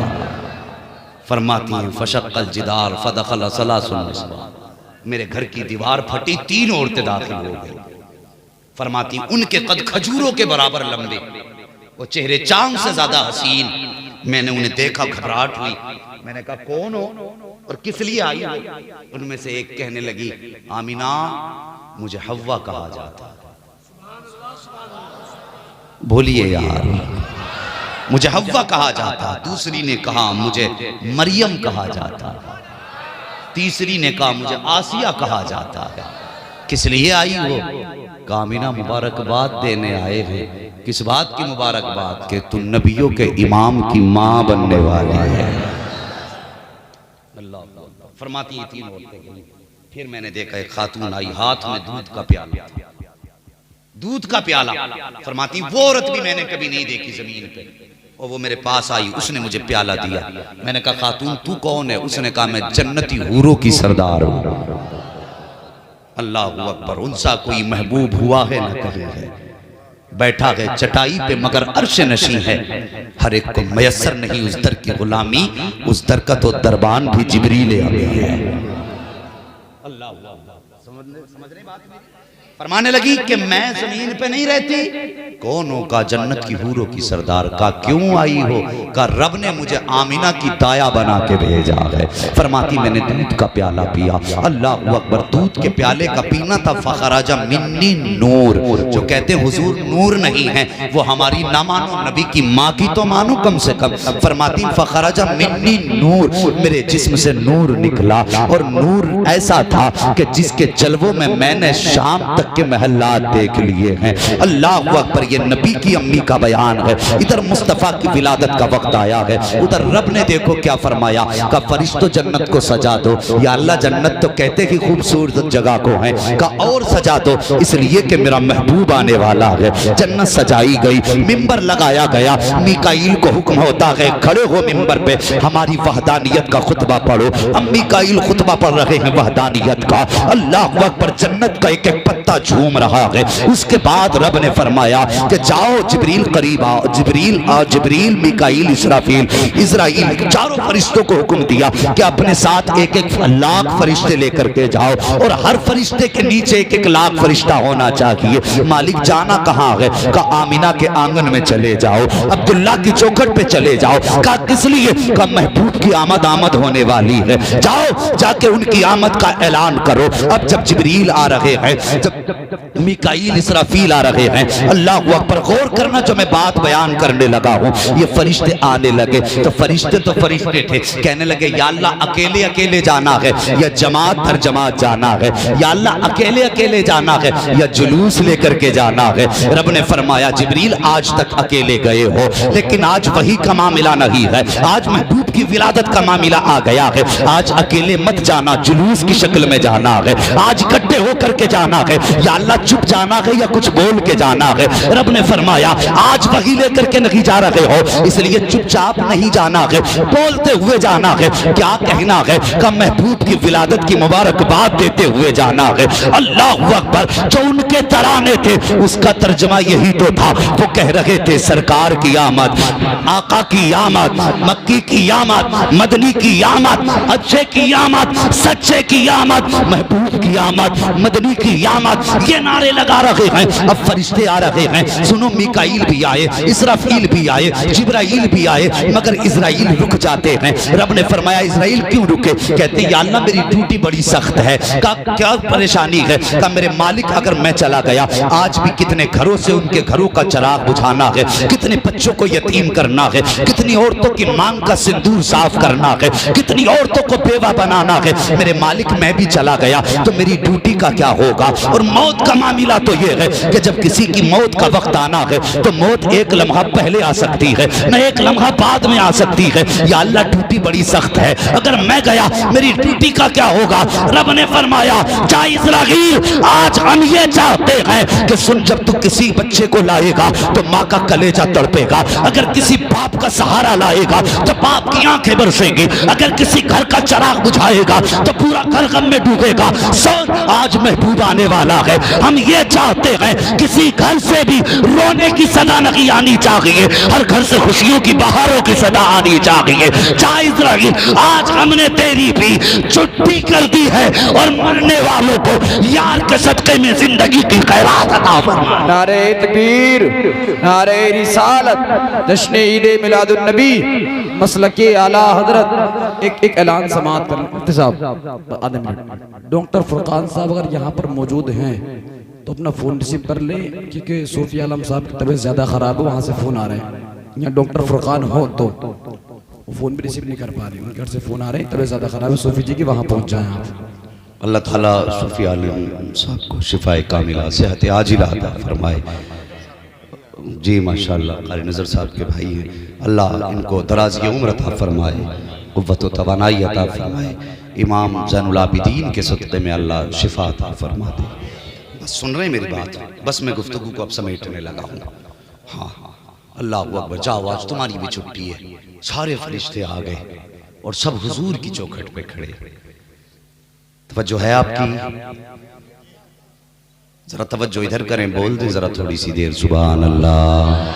فرماتی ہیں فشق الجدار فدخل ثلاث النساء. میرے گھر کی دیوار پھٹی 3 عورتیں داخل ہو گئی. فرماتی ان کے قد کھجوروں کے برابر لمبے, وہ چہرے چاند سے زیادہ حسین. میں نے انہیں دیکھا گھبراہٹ ہوئی. میں نے کہا کون ہو اور کس لیے آئی ہو؟ ان میں سے ایک کہنے لگی آمینہ مجھے حوا کہا جاتا. بولیے یار, مجھے حوا کہا جاتا. دوسری نے کہا مجھے مریم کہا جاتا. تیسری نے کہا مجھے آسیہ کہا جاتا ہے. کس لیے آئی ہو؟ آمینہ مبارکباد دینے آئے ہیں. کس بات کی مبارکباد؟ کہ تو نبیوں کے امام کی ماں بننے والی ہے. اللہ فرماتی ہیں 3 عورتیں گئیں. پھر میں نے دیکھا ایک خاتون آئی ہاتھ میں دودھ کا پیالہ. دودھ کا پیالہ. فرماتی وہ عورت بھی میں نے کبھی نہیں دیکھی زمین پہ. اور وہ میرے پاس آئی, اس نے مجھے پیالہ دیا. میں نے کہا خاتون تو کون ہے؟ اس نے کہا میں جنتی حوروں کی سردار ہوں. اللہ اکبر. ان سا کوئی محبوب ہوا ہے نہ کہیں ہے. بیٹھا ہے چٹائی پہ مگر عرش نشیں ہے. ہر ایک کو میسر نہیں اس در کی غلامی. اس در کا تو دربان بھی جبریل امین ہے. اللہ سمجھ رہے بات میری؟ فرمانے لگی کہ میں زمین پہ نہیں رہتی. کون ہو؟ کا جنت کی حوروں کی سردار. کا کیوں آئی ہو؟ کا رب نے مجھے آمینہ کی دایا بنا کے بھیجا ہے. فرماتی میں نے دودھ کا پیالہ پیا. اللہ اکبر. دودھ کے پیالے کا پینا تھا. فخرج منی نور. جو کہتے ہیں حضور نور نہیں ہیں وہ ہماری نہ مانو, نبی کی ماں کی تو مانو کم سے کم. فرماتی فخرج منی نور. میرے جسم سے نور نکلا اور نور ایسا تھا کہ جس کے جلووں میں نے شام تک کے محلات دیکھ لیے ہیں. اللہ اکبر. یہ نبی کی امی کا بیان ہے. ادھر مصطفیٰ کی ولادت کا وقت آیا ہے, ادھر رب نے دیکھو کیا فرمایا کہ فرشتوں جنت کو سجا دو. یا اللہ جنت تو کہتے ہی خوبصورت جگہ کو ہیں, کہ اور سجا دو اس لیے کہ میرا محبوب آنے والا ہے. جنت سجائی گئی, ممبر لگایا گیا. میکائیل کو حکم ہوتا ہے کھڑے ہو ممبر پہ, ہماری وحدانیت کا خطبہ پڑھو. اب میکائیل خطبہ پڑھ رہے ہیں وحدانیت کا. اللہ اکبر. جنت کا ایک ایک پتہ جھوم رہا ہے. اس کے بعد رب نے فرمایا کہ جاؤ جبریل قریب آؤ. جبریل میکائیل اسرافیل چاروں فرشتوں کو حکم دیا کہ اپنے ساتھ 1,000,000 فرشتے لے کر کے جاؤ اور ہر فرشتے کے نیچے 1,000,000 فرشتہ ہونا چاہیے. مالک جانا کہاں ہے؟ کہ آمینہ کے آنگن میں چلے جاؤ, عبداللہ کی چوکھٹ پہ چلے جاؤ. کہا کس لیے؟ کہ محبوب کی آمد ہونے والی ہے. جاؤ جا کے ان کی آمد کا اعلان کرو. اب جب جبریل آ رہے ہیں, جب میکائیل اسرافیل آ رہے ہیں, اللہ اکبر. غور کرنا جو میں بات بیان کرنے لگا ہوں. یہ فرشتے آنے لگے تو فرشتے تھے. کہنے لگے یا اللہ اکیلے اکیلے جانا ہے یا جماعت در جماعت جانا ہے. یا اللہ اکیلے اکیلے جانا ہے یا جلوس لے کر کے جانا ہے. رب نے فرمایا جبریل آج تک اکیلے گئے ہو, لیکن آج وہی کا معاملہ نہیں ہے. آج محبوب کی ولادت کا معاملہ آ گیا ہے. آج اکیلے مت جانا, جلوس کی شکل میں جانا ہے. آج اکٹھے ہو کر کے جانا ہے. یا اللہ چپ جانا ہے یا کچھ بول کے جانا ہے. رب نے فرمایا آج وہی لے کر کے نہیں جا رہے ہو, اس لیے چپ چاپ نہیں جانا ہے, بولتے ہوئے جانا ہے. کیا کہنا ہے؟ کہ محبوب کی ولادت کی مبارکباد دیتے ہوئے جانا ہے. اللہ اکبر. جو ان کے ترانے تھے اس کا ترجمہ یہی تو تھا. وہ کہہ رہے تھے سرکار کی آمد, آقا کی آمد, مکی کی آمد آمد، مدنی کی آمد، اچھے کی آمد، سچے کی آمد، محبوب کی آمد، مدنی کی آمد، یہ نعرے لگا رہے ہیں۔ اب فرشتے آ رہے ہیں، سنو میکائیل بھی آئے، اسرافیل بھی آئے، جبرائیل بھی آئے، مگر اسرائیل رک جاتے ہیں۔ رب نے فرمایا اسرائیل کیوں رکے؟ کہتے یا اللہ میری ڈیوٹی بڑی سخت ہے۔ کیا پریشانی ہے؟ کہ میرے مالک اگر میں چلا گیا، آج بھی کتنے گھروں سے ان کے گھروں کا چراغ بجھانا ہے، کتنے بچوں کو یتیم کرنا ہے، کتنی عورتوں کی مانگ کا سندور صاف کرنا ہے، کتنی عورتوں کو بیوہ بنانا ہے۔ میرے مالک میں بھی چلا گیا تو میری ڈیوٹی کا کیا ہوگا؟ اور موت کا معاملہ تو یہ ہے کہ جب کسی کی موت کا وقت آنا ہے تو موت ایک لمحہ پہلے آ سکتی ہے، نہ ایک لمحہ بعد میں آ سکتی ہے۔ یا اللہ ڈیوٹی بڑی سخت ہے، اگر میں گیا میری ڈیوٹی کا کیا ہوگا؟ رب نے فرمایا جا اسرائیل، آج ہم یہ چاہتے ہیں کہ سن، جب تو کسی بچے کو لائے گا تو ماں کا کلیجہ تڑپے گا، اگر کسی باپ کا سہارا لائے گا تو باپ کی آنکھیں برسیں گی، اگر کسی گھر کا چراغ بجھائے گا تو پورا گھر غم میں ڈوبے گا۔ سن، آج محبوب آنے والا ہے، ہم یہ چاہتے ہیں کسی گھر سے بھی رونے کی صدا نہیں آنی چاہیے، ہر گھر سے خوشیوں کی بہاروں کی صدا آنی چاہیے۔ چاہے اسرائیل، آج ہم نے تیری بھی چھٹی کر دی ہے اور مرنے والوں کو یار کے صدقے میں زندگی کی خیرات عطا فرما۔ نعرہ تکبیر، نعرہ رسالت، جشن عید میلاد النبی، مسلک اعلیٰ حضرت۔ ایک اعلان سماعت کریں احتساب آدھے منٹ۔ ڈاکٹر فرقان صاحب اگر یہاں پر موجود ہیں تو اپنا فون ریسیو کر لیں، کیونکہ صوفی عالم صاحب کی طبیعت زیادہ خراب ہے، وہاں سے فون آ رہے ہیں۔ یہاں ڈاکٹر فرقان ہو تو وہ فون بھی ریسیو نہیں کر پا رہے، ان کے گھر سے فون آ رہے ہیں، طبیعت زیادہ خراب ہے، صوفی جی کی وہاں پہنچ جائیں آپ۔ اللہ تعالیٰ صوفی عالم صاحب کو شفائے کاملہ، صحت عاجلہ عطا فرمائے۔ جی ماشاءاللہ قاری نظر صاحب کے بھائی ہیں، اللہ ان کو درازی عمر عطا فرمائے، قوت و توانائی عطا فرمائے۔ امام زین العابدین کے صدقے میں اللہ شفا عطا فرما دے۔ بس سن رہے ہیں میری بات؟ بس میں گفتگو کو اب سمیٹنے لگا ہوں۔ ہاں اللہ اکبر، جاؤ آج تمہاری بھی چھٹی ہے۔ سارے فرشتے آ گئے اور سب حضور کی چوکھٹ پہ کھڑے۔ توجہ ہے آپ کی؟ ذرا توجہ ادھر کریں، بول دیں ذرا تھوڑی سی دیر سبحان اللہ۔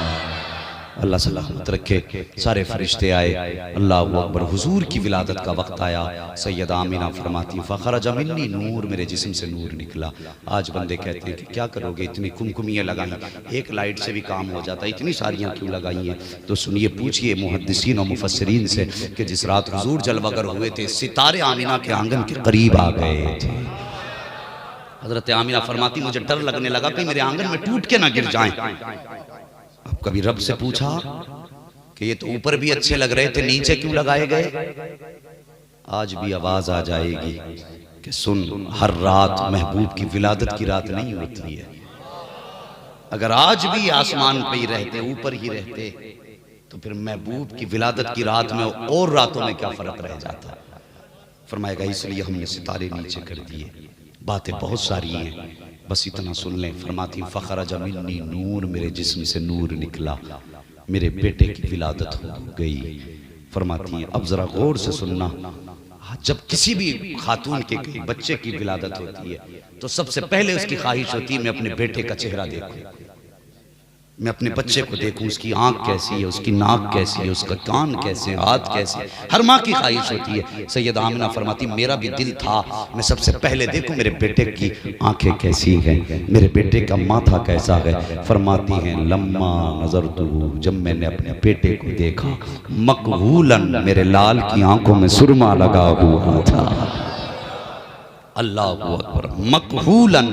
اللہ سلامت رکھے۔ سارے فرشتے آئے، اللہ اکبر، حضور کی ولادت کا وقت آیا۔ سیدہ آمینہ فرماتی فخرج منی نور، میرے جسم سے نور نکلا۔ آج بندے کہتے ہیں کہ کیا کرو گے، اتنی کمکمیاں لگائیں، ایک لائٹ سے بھی کام ہو جاتا ہے، اتنی ساریاں کیوں لگائی ہیں؟ تو سنیے، پوچھئے محدثین و مفسرین سے کہ جس رات حضور جلوہ گر ہوئے تھے، ستارے آمینہ کے آنگن کے قریب آ گئے تھے۔ حضرت آمینہ فرماتی مجھے ڈر لگنے لگا کہ میرے آنگن میں ٹوٹ کے نہ گر جائیں۔ اب کبھی رب سے پوچھا کہ یہ تو اوپر بھی اچھے لگ رہے تھے، نیچے کیوں لگائے گئے؟ آج بھی آواز آ جائے گی کہ سن، ہر رات محبوب کی ولادت کی رات نہیں ہوتی ہے۔ اگر آج بھی آسمان پہ ہی رہتے، اوپر ہی رہتے، تو پھر محبوب کی ولادت کی رات میں اور راتوں میں کیا فرق رہ جاتا؟ فرمائے گا اس لیے ہم نے ستارے نیچے کر دیے۔ باتیں بہت ساری ہیں، بس اتنا سن لیں۔ فرماتی فخرج منی نور، میرے جسم سے نور نکلا، میرے بیٹے کی ولادت ہو گئی۔ فرماتی ہیں اب ذرا غور سے سننا، جب کسی بھی خاتون کے بچے کی ولادت ہوتی ہے تو سب سے پہلے اس کی خواہش ہوتی ہے میں اپنے بیٹے کا چہرہ دیکھوں، میں اپنے بچے کو دیکھوں، اس کی آنکھ کیسی ہے، اس کی ناک کیسی ہے، اس کا کان کیسے ہیں، ہاتھ کیسے ہیں، ہر ماں کی خواہش ہوتی ہے۔ سیدہ آمنہ فرماتی میرا بھی دل تھا میں سب سے پہلے دیکھوں میرے بیٹے کی آنکھیں کیسی ہیں، میرے بیٹے کا ماتھا کیسا ہے۔ فرماتی ہیں لما نظرتو، جب میں نے اپنے بیٹے کو دیکھا، مقہولاً، میرے لال کی آنکھوں میں سرما لگا ہوا تھا۔ اللہ اکبر، مقہولاً،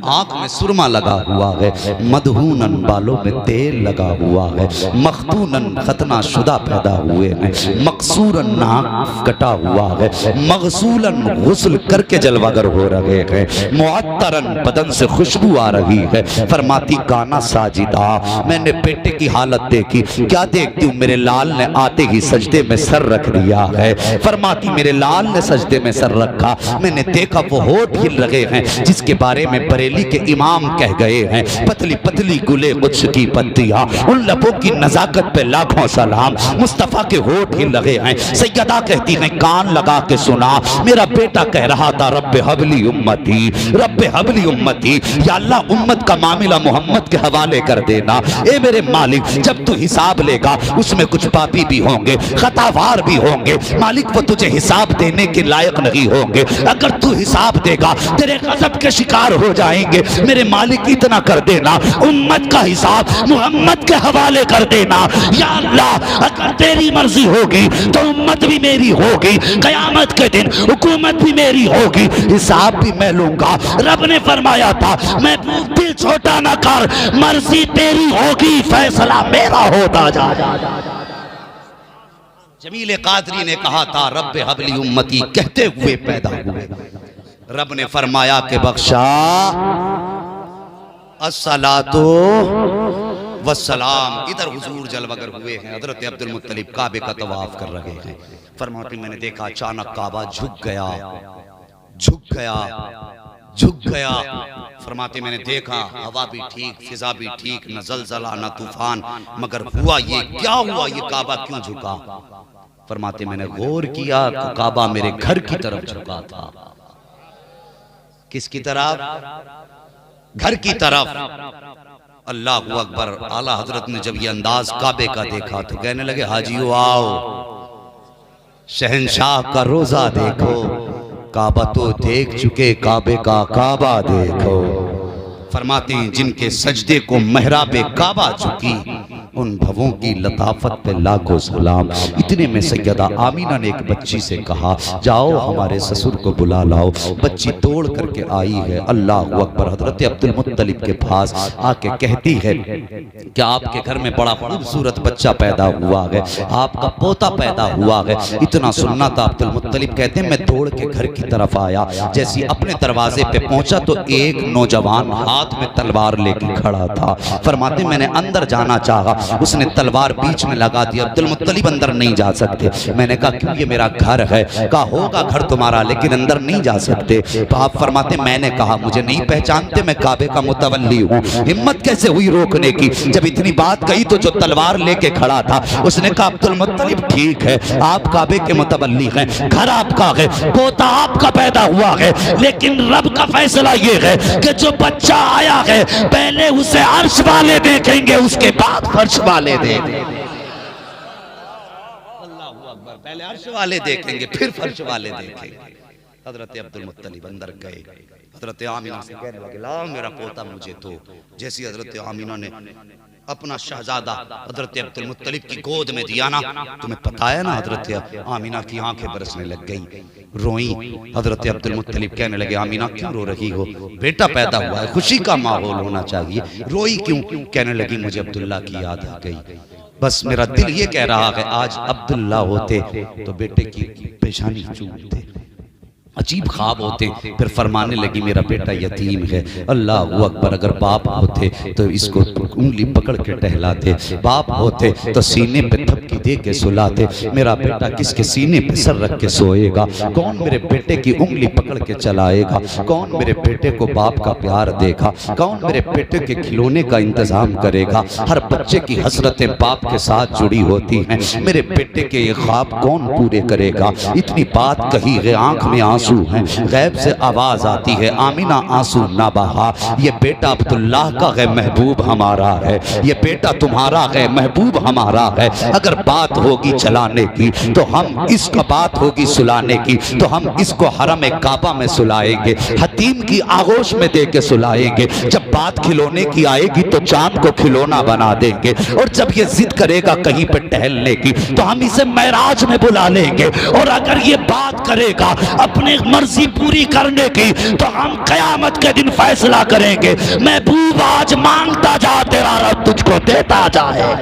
آنکھ میں سرما لگا ہوا ہے، مدہوناً، بالوں میں تیل لگا ہوا ہے، مختوناً، ختنہ شدہ پیدا ہوئے ہیں، مقصوراً، ناک کٹا ہوا ہے، مغسولاً، غسل کر کے جلوہ گر ہو رہے ہیں، معطراً، بدن سے خوشبو آ رہی ہے۔ فرماتی کانا ساجدہ، میں نے بیٹے کی حالت دیکھی، کیا دیکھتی ہوں؟ میرے لال نے آتے ہی سجدے میں سر رکھ دیا ہے۔ فرماتی میرے لال نے سجدے میں سر رکھا، میں نے دیکھا وہ ہوٹ ہل رہے ہیں جس کے بارے میں بریلی کے امام کہہ گئے ہیں، پتلی پتلی گلے قدس کی پتیاں، ان لبوں کی نزاکت پہ لاکھوں سلام، مصطفیٰ کے ہوٹ ہل رہے ہیں۔ سیدہ کہتی ہیں کان لگا کے سنا، میرا بیٹا کہہ رہا تھا رب حبلی امتی، رب حبلی امتی، یا اللہ امت کا معاملہ محمد کے حوالے کر دینا۔ اے میرے مالک جب تو حساب لے گا اس میں کچھ پاپی بھی ہوں گے، خطاوار بھی ہوں گے، مالک وہ تجھے حساب دینے کے لائق نہیں ہوں گے، اگر تو حساب دے گا تیرے غضب کے شکار ہو جائیں گے۔ میرے مالک اتنا کر دینا، امت کا حساب محمد کے حوالے کر دینا۔ یا اللہ اگر تیری مرضی ہوگی تو امت بھی میری ہوگی، قیامت کے دن حکومت بھی میری ہوگی، حساب بھی میں لوں گا۔ رب نے فرمایا تھا میں دل چھوٹا نہ کر، مرضی تیری ہوگی فیصلہ میرا ہوتا جا۔ جمیل قادری نے کہا تھا رب حبلی امتی کہتے ہوئے پیدا ہوئے، رب نے فرمایا کہ بخشا الصلاۃ والسلام۔ ادھر حضور جلوگر ہوئے ہیں، حضرت عبد المطلب کعبے کا طواف کر رہے ہیں، فرماتے میں نے دیکھا اچانک کعبہ جھک گیا، جھک گیا، جھک گیا۔ فرماتے میں نے دیکھا ہوا بھی ٹھیک، فضا بھی ٹھیک، نہ زلزلہ نہ طوفان، مگر ہوا یہ کیا ہوا، یہ کعبہ کیوں جھکا؟ فرماتے میں نے غور کیا کہ کعبہ میرے گھر کی طرف جھکا تھا۔ کس کی طرف؟ گھر کی طرف۔ اللہ اکبر۔ اعلیٰ حضرت نے جب یہ انداز کعبے کا دیکھا تو کہنے لگے حاجیو آؤ، شہنشاہ کا روزہ دیکھو، کعبہ تو دیکھ چکے، کعبے کا کعبہ دیکھو۔ فرماتے ہیں جن کے سجدے کو محراب کعبہ چکی، ان بھووں کی لطافت پہ لاکھوں سلام۔ اتنے میں سیدہ آمینہ نے ایک بچی سے کہا جاؤ ہمارے سسر کو بلا لاؤ۔ بچی دوڑ کر کے آئی ہے، اللہ اکبر، حضرت عبد المطلب کے پاس آ کے کہتی ہے کہ آپ کے گھر میں بڑا خوبصورت بچہ پیدا ہوا ہے، آپ کا پوتا پیدا ہوا ہے۔ اتنا سننا تھا عبد المطلب کہتے ہیں میں دوڑ کے گھر کی طرف آیا، جیسی اپنے دروازے پہ پہنچا تو ایک نوجوان ہاتھ میں تلوار لے کے کھڑا تھا۔ فرماتے میں نے اندر جانا چاہا، اس نے تلوار بیچ میں لگا دی، عبد المطلب اندر نہیں جا سکتے۔ میں نے کہا کیوں، یہ میرا گھر ہے۔ کہا ہوگا گھر تمہارا لیکن اندر نہیں جا سکتے۔ تو آپ فرماتے میں نے کہا مجھے نہیں پہچانتے، میں کعبے کا متولی ہوں۔ ہمت کیسے ہوئی روکنے کی؟ جب اتنی بات کہی تو جو تلوار لے کے کھڑا تھا اس نے کہا عبد المطلب ٹھیک ہے آپ کعبے کے متولی ہیں، گھر آپ کا ہے، پوتا آپ کا پیدا ہوا ہے، لیکن رب کا فیصلہ یہ ہے کہ جو بچہ آیا ہے پہلے اسے عرش والے دیکھیں گے، اس کے بعد فرش والے دیکھیں گے۔ اللہ اکبر، پہلے عرش والے دیکھیں گے پھر فرش والے دیکھیں گے۔ حضرت عبد المطلب اندر گئے، حضرت آمینہ سے کہنے لگے لاؤ میرا پوتا مجھے تو۔ جیسی حضرت آمینہ نے اپنا شہزادہ حضرت عبد المطلب کی گود میں دیا نا، تمہیں پتہ ہے نا حضرت آمینہ کی آنکھیں برسنے لگ گئی، روئیں۔ حضرت عبد المطلب کہنے لگے آمینہ کیوں رو رہی ہو؟ بیٹا پیدا ہوا ہے، خوشی کا ماحول ہونا چاہیے، روئی کیوں؟ کہنے لگی مجھے عبداللہ کی یاد آ گئی، بس میرا دل یہ کہہ رہا ہے آج عبداللہ ہوتے تو بیٹے کی پیشانی چومتے، عجیب خواب ہوتے۔ پھر فرمانے لگی میرا بیٹا یتیم ہے، اللہ اکبر، اگر باپ ہوتے تو اس کو انگلی پکڑ کے ٹہلاتے، باپ ہوتے تو سینے پہ تھپکی دے کے سلاتے۔ میرا بیٹا کس کے سینے پہ سر رکھ کے سوئے گا؟ کون میرے بیٹے کی انگلی پکڑ کے چلائے گا؟ کون میرے بیٹے کو باپ کا پیار دے گا؟ کون میرے بیٹے کے کھلونے کا انتظام کرے گا؟ ہر بچے کی حسرتیں باپ کے ساتھ جڑی ہوتی ہیں، میرے بیٹے کے یہ خواب کون پورے کرے گا؟ اتنی بات کہی ہے، آنکھ میں آنسو ہیں، غیب سے آواز آتی ہے آمینہ آنسو نہ بہا، یہ بیٹا عبداللہ کا ہے محبوب ہمارا ہے، یہ بیٹا تمہارا ہے محبوب ہمارا ہے۔ اگر بات ہوگی چلانے کی تو ہم اس کا، بات ہوگی سلانے کی تو ہم اس کو حرم کعبہ میں سلائیں گے، حتیم کی آغوش میں دے کے سلائیں گے۔ جب بات کھلونے کی آئے گی تو چاند کو کھلونا بنا دیں گے، اور جب یہ ضد کرے گا کہیں پہ ٹہلنے کی تو ہم اسے معراج میں بلا لیں گے، اور اگر یہ بات کرے گا اپنے مرضی پوری کرنے کی تو ہم قیامت کے دن فیصلہ کریں گے، محبوب آج مانگتا جا تیرا رب تجھ کو دیتا جائے۔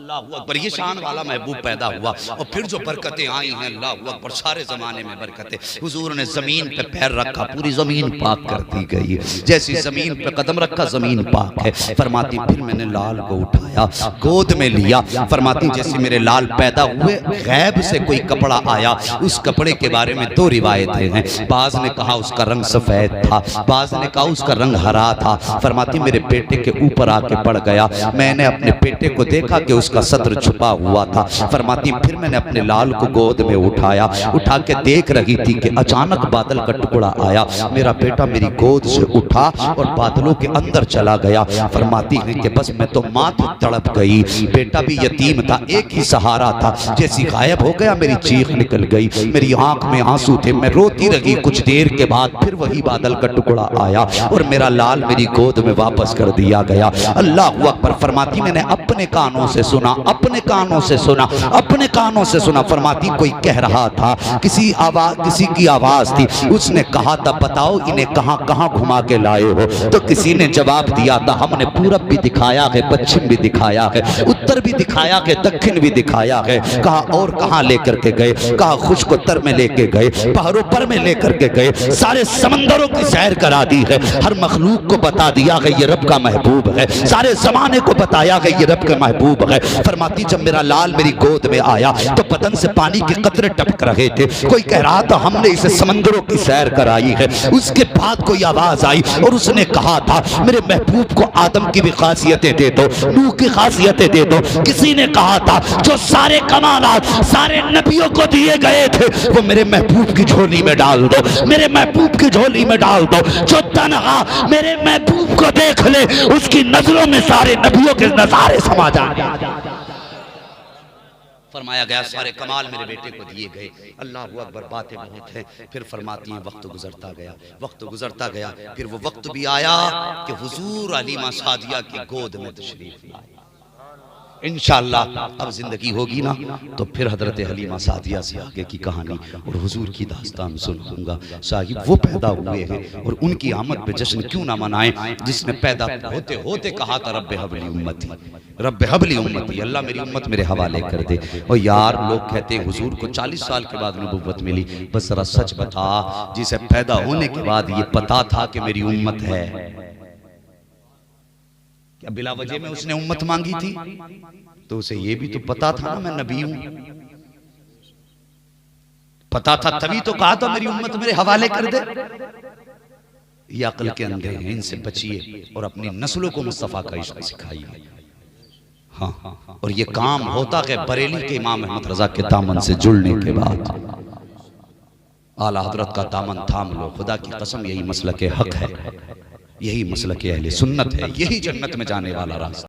اللہ اکبر، یہ شان والا محبوب پیدا ہوا اور پھر جو برکتیں آئی ہیں اللہ اکبر، سارے زمانے میں برکتیں. حضور نے زمین پہ پیر رکھا پوری زمین پاک کر دی گئی. جیسی زمین پہ قدم رکھا زمین پاک ہے. فرماتی پھر میں نے لال کو اٹھایا گود میں لیا. فرماتی جیسے میرے لال پیدا ہوئے غیب سے کوئی کپڑا آیا. اس کپڑے کے بارے میں دو روایتیں ہیں. بعض نے کہا اس کا رنگ سفید تھا، بعض نے کہا اس کا رنگ ہرا تھا. فرماتی میرے بیٹے کے اوپر آ کے پڑ گیا. میں نے اپنے بیٹے کو دیکھا کہ اس کا صدر چھپا ہوا تھا. فرماتی پھر میں نے اپنے لال کو گود میں اٹھایا. اٹھا کے دیکھ رہی تھی کہ اچانک بادل کا ٹکڑا آیا. میرا بیٹا میری گود سے اٹھا اور بادلوں کے اندر چلا گیا. فرماتی ہیں کہ بس میں تو مات تڑپ گئی. بیٹا بھی یتیم تھا، ایک ہی سہارا تھا. جیسی غائب ہو گیا میری چیخ نکل گئی. میری آنکھ میں آنسو تھے، میں روتی رہی. کچھ دیر کے بعد پھر وہی بادل کا ٹکڑا آیا اور میرا لال میری گود میں واپس کر دیا گیا. اللہ اکبر. فرماتی میں نے اپنے کانوں سے سنا، اپنے کانوں سے سنا، اپنے کانوں سے سنا. فرماتی کوئی کہہ رہا تھا، کسی کی آواز تھی. اس نے کہا تھا بتاؤ انہیں کہاں کہاں گھما کے لائے ہو؟ تو کسی نے جواب دیا تھا ہم نے پورب بھی دکھایا ہے، پچھم بھی دکھایا ہے، اتر بھی دکھایا ہے، دکھن بھی دکھایا ہے. کہا اور کہاں لے کر کے گئے؟ کہا خشک و تر میں لے کے گئے، پہاڑوں پر میں لے کر کے گئے، سارے سمندروں کی سیر کرا دی ہے، ہر مخلوق کو بتا دیا ہے یہ رب کا محبوب ہے، سارے زمانے کو بتایا ہے یہ رب کا محبوب ہے. فرماتی جب میرا لال میری گود میں آیا تو بدن سے پانی کے قطرے ٹپک رہے تھے. کوئی کہہ رہا تھا ہم نے اسے سمندروں کی سیر کرائی ہے. اس کے بعد کوئی آواز آئی اور اس نے کہا تھا میرے محبوب کو آدم کی بھی خاصیتیں دے دو، نوح کی خاصیتیں دے دو. کسی نے کہا تھا جو سارے کمالات سارے نبیوں کو دیے گئے تھے وہ میرے محبوب کی جھولی میں ڈال دو، میرے محبوب کی جھولی میں ڈال دو. جو تنہا میرے محبوب کو دیکھ لے اس کی نظروں میں سارے نبیوں کے نظارے سما جائیں. فرمایا گیا سارے کمال میرے بیٹے کو دیے گئے. اللہ اکبر. باتیں بہت ہیں. پھر فرماتی ہیں وقت گزرتا گیا، وقت گزرتا گیا. پھر وہ وقت بھی آیا کہ حضور حلیمہ سعدیہ کی گود میں تشریف لائے. انشاءاللہ اب زندگی ہوگی نا تو پھر حضرت حلیمہ سعدیہ سے آگے کی کہانی اور حضور کی داستان سنوں گا. صاحب وہ پیدا ہوئے ہیں اور ان کی آمد پہ جشن کیوں نہ منائیں جس نے پیدا ہوتے ہوتے کہا تھا رب حب لی امتی، رب حب لی امتی، اللہ میری امت میرے حوالے کر دے. اور یار لوگ کہتے ہیں حضور کو 40 سال کے بعد نبوت ملی. بس ذرا سچ بتا، جسے پیدا ہونے کے بعد یہ پتا تھا کہ میری امت ہے؟ کیا بلا وجہ میں اس نے امت مانگی تھی؟ تو اسے یہ بھی تو پتا تھا نا میں نبی ہوں. پتا تھا تبھی تو کہا تھا میری امت میرے حوالے کر دے. یہ عقل کے اندھے ہیں، ان سے بچیے اور اپنی نسلوں کو مصطفیٰ کا عشق سکھائیے. ہاں اور یہ کام ہوتا ہے بریلی کے امام احمد رضا کے دامن سے جڑنے کے بعد. اعلیٰ حضرت کا دامن تھام لو، خدا کی قسم یہی مسلک حق ہے، یہی مسلک اہل سنت ہے، یہی جنت میں جانے والا راستہ.